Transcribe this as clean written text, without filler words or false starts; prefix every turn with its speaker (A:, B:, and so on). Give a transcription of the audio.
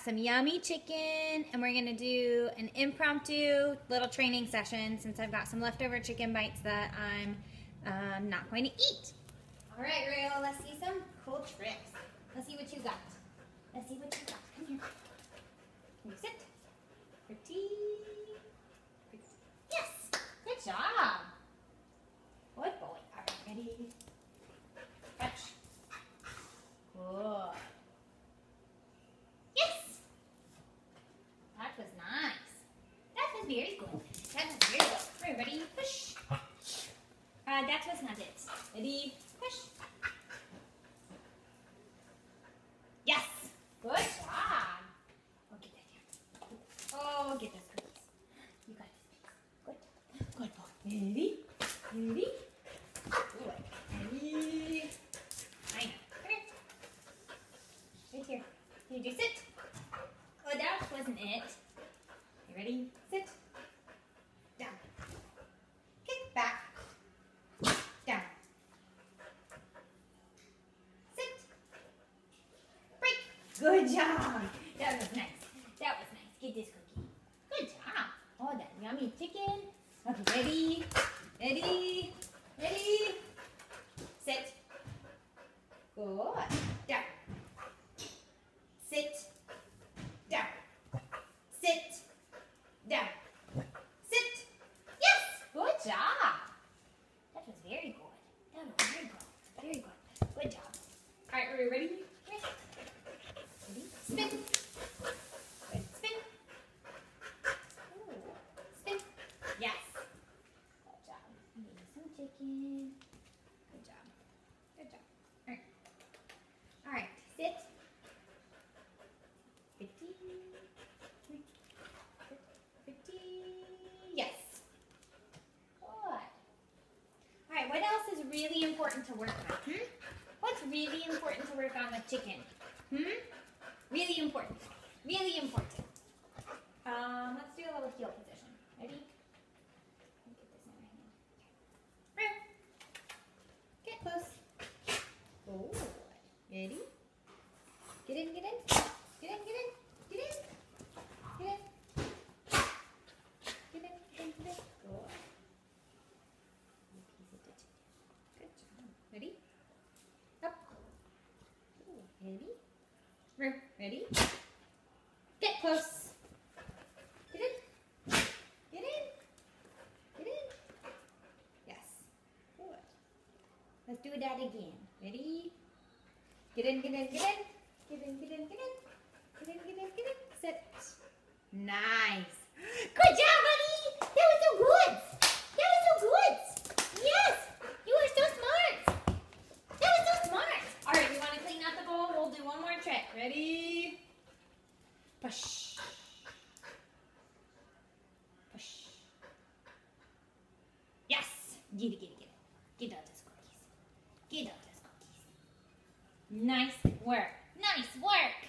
A: some yummy chicken, and we're gonna do an impromptu little training session since I've got some leftover chicken bites that I'm not going to eat. All right, Rayo, let's see some cool tricks. Let's see what you got. Let's see what you got. Come here. Can you sit? Pretty. Yes, good job. Good boy. All right, ready? Catch. Good. Yes. That was nice. That was very good. That was very good. All right, ready? Push. That was not it. Ready? Push. Yes. Good job. Oh, get that here. Oh, get those cookies. You got this. Good. Good boy. Ready? Ready? Good. Ready? I know. Come here. Right here. Can you do sit? Oh, that wasn't it. You ready? Sit. Down. Kick back. Down. Sit. Break. Good job. That was nice. That was nice. Get this cookie. Good job. Oh, that yummy chicken. Okay, ready? Ready? Ready? Sit. Good. Down. Sit. Down. Sit. Down. Sit. Yes! Good job. That was very good. That was very good. Very good. Good job. All right, are we ready? Ready? Spin. Good. Spin. Ooh. Spin. Yes. Good job. Maybe some chicken. Good job. Good job. All right. All right. Sit. 50. 50. Yes. Good. All right. What else is really important to work on? What's really important to work on with chicken? Really important. Really important. Let's do a little heel position. Ready? Get this in my hand. Get close. Oh. Ready? Get in, get in. Get in, get in. Get in. Get in. Get in, get in, get in. Good. Good job. Ready? Up. Ooh, ready? Ready? Get close. Get in. Get in. Get in. Yes. Good. Let's do that again. Ready? Get in, get in, get in. Get in, get in, get in. Get in, get in, get in. Sit. Nice. Good job, buddy. That was so good. That was so good. Yes. You are so smart. That was so smart. All right, we want to clean out the bowl. We'll do one more trick. Ready? Push. Push. Yes. Get it, get it, get it. Get out those cookies. Get out those cookies. Nice work. Nice work.